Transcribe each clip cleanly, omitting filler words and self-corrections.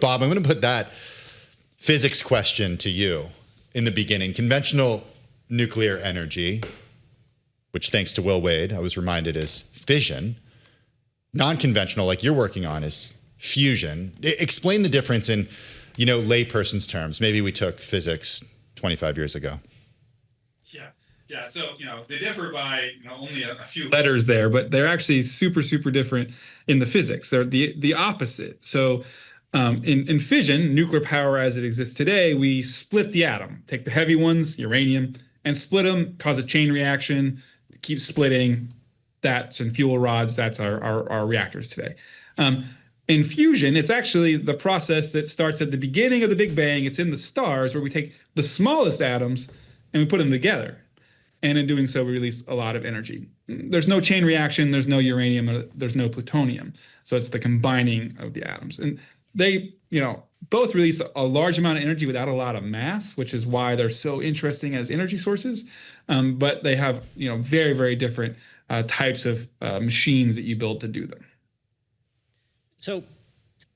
Bob, I'm going to put that physics question to you in the beginning. Conventional nuclear energy, which thanks to Will Wade, I was reminded is fission. Non-conventional, like you're working on, is fusion. Explain the difference in, layperson's terms. Maybe we took physics 25 years ago. Yeah. So, they differ by only a few letters there, but they're actually super, super different in the physics. They're the opposite. So in fission, nuclear power as it exists today, we split the atom, take the heavy ones, uranium, and split them, cause a chain reaction, keep splitting. That's in fuel rods. That's our reactors today. In fusion, it's actually the process that starts at the beginning of the Big Bang. It's in the stars where we take the smallest atoms and we put them together. And in doing so, we release a lot of energy. There's no chain reaction. There's no uranium. There's no plutonium. So it's the combining of the atoms. And they, both release a large amount of energy without a lot of mass, which is why they're so interesting as energy sources. But they have, very, very different types of machines that you build to do them. So,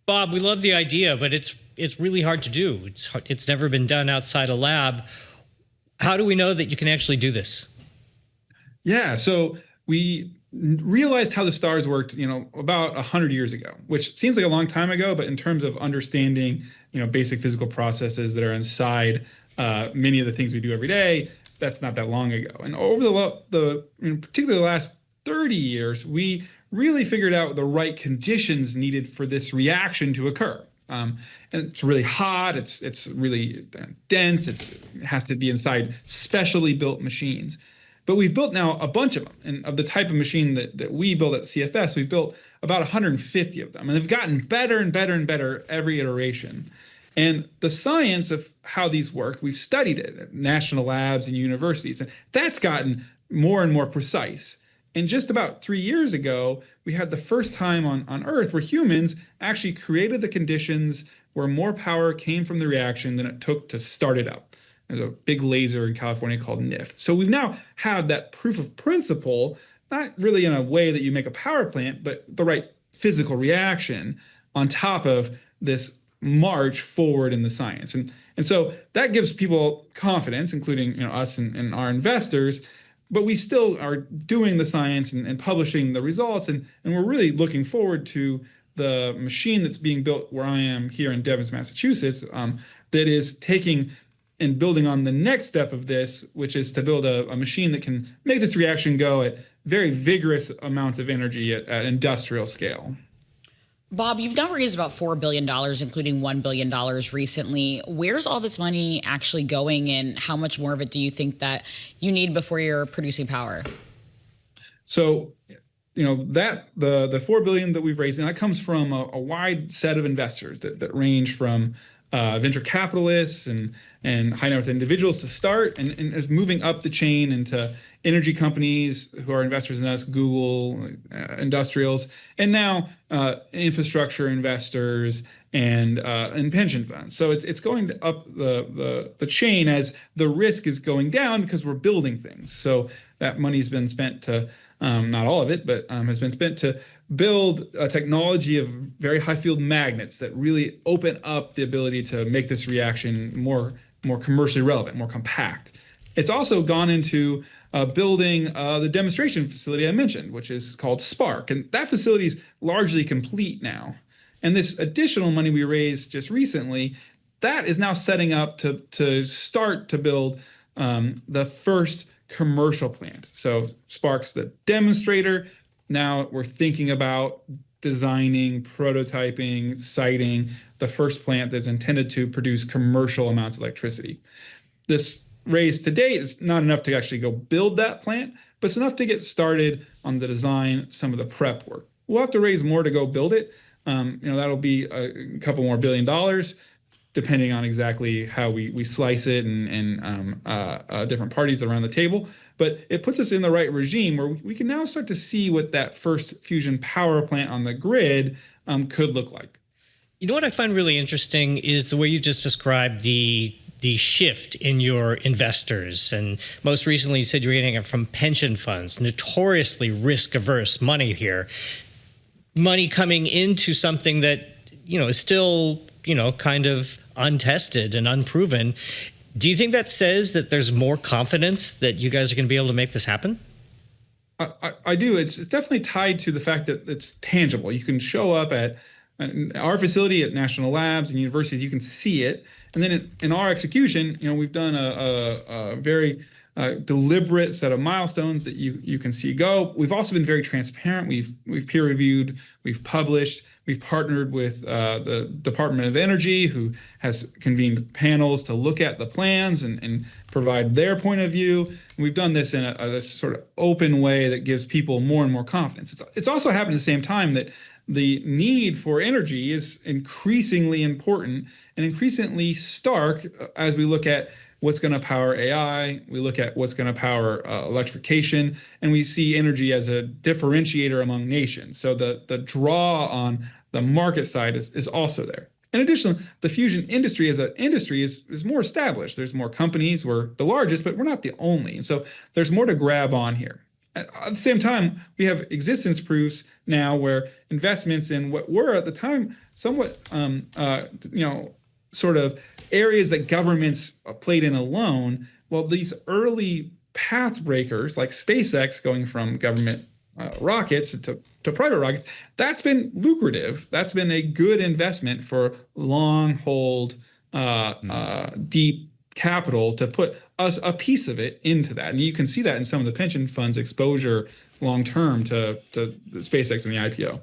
Bob, we love the idea, but it's really hard to do. It's never been done outside a lab. How do we know that you can actually do this? Yeah, so we realized how the stars worked, about 100 years ago, which seems like a long time ago, but in terms of understanding, basic physical processes that are inside many of the things we do every day, that's not that long ago. And over particularly the last 30 years, we really figured out the right conditions needed for this reaction to occur. And it's really hot, it's really dense, it has to be inside specially built machines. But we've built now a bunch of them. And of the type of machine that we build at CFS, we've built about 150 of them. And they've gotten better and better and better every iteration. And the science of how these work, we've studied it at national labs and universities. And that's gotten more and more precise. And just about 3 years ago, we had the first time on Earth where humans actually created the conditions where more power came from the reaction than it took to start it up. There's a big laser in California called NIFT. So we've now had that proof of principle, not really in a way that you make a power plant, but the right physical reaction on top of this march forward in the science. And so that gives people confidence, including us and our investors. But we still are doing the science and publishing the results. And we're really looking forward to the machine that's being built where I am here in Devens, Massachusetts, that is taking and building on the next step of this, which is to build a machine that can make this reaction go at very vigorous amounts of energy at industrial scale. Bob, you've now raised about $4 billion, including $1 billion recently. Where's all this money actually going, and how much more of it do you think that you need before you're producing power? So, that the $4 billion that we've raised, and that comes from a wide set of investors that range from venture capitalists and high net worth individuals to start, and is moving up the chain into energy companies who are investors in us, Google, industrials, and now infrastructure investors and pension funds. So it's going up the chain as the risk is going down because we're building things. So that money's been spent to, not all of it, but has been spent to build a technology of very high field magnets that really open up the ability to make this reaction more commercially relevant, more compact. It's also gone into building the demonstration facility I mentioned, which is called Spark. And that facility is largely complete now. And this additional money we raised just recently, that is now setting up to start to build the first commercial plant. So Spark's the demonstrator. Now we're thinking about designing, prototyping, siting the first plant that's intended to produce commercial amounts of electricity. This raise to date is not enough to actually go build that plant, but it's enough to get started on the design, some of the prep work. We'll have to raise more to go build it. That'll be a couple more $1 billion, depending on exactly how we slice it and different parties around the table. But it puts us in the right regime where we can now start to see what that first fusion power plant on the grid could look like. You know what I find really interesting is the way you just described the shift in your investors. And most recently, you said you were getting it from pension funds, notoriously risk-averse money here. Money coming into something that, is still kind of untested and unproven. Do you think that says that there's more confidence that you guys are going to be able to make this happen? I do. It's definitely tied to the fact that it's tangible. You can show up at our facility at national labs and universities. You can see it, and then in our execution, we've done a very deliberate set of milestones that you can see go. We've also been very transparent. We've peer reviewed. We've published. We've partnered with the Department of Energy, who has convened panels to look at the plans and provide their point of view. And we've done this in this sort of open way that gives people more and more confidence. It's also happened at the same time that the need for energy is increasingly important and increasingly stark as we look at what's going to power AI, we look at what's going to power electrification, and we see energy as a differentiator among nations. So the draw on the market side is also there. In addition, the fusion industry as an industry is more established. There's more companies. We're the largest, but we're not the only. And so there's more to grab on here. At the same time, we have existence proofs now where investments in what were at the time somewhat, sort of areas that governments played in alone. Well, these early path breakers like SpaceX going from government rockets to private rockets, that's been lucrative. That's been a good investment for long hold, deep capital to put us a piece of it into that. And you can see that in some of the pension funds exposure long term to SpaceX and the IPO.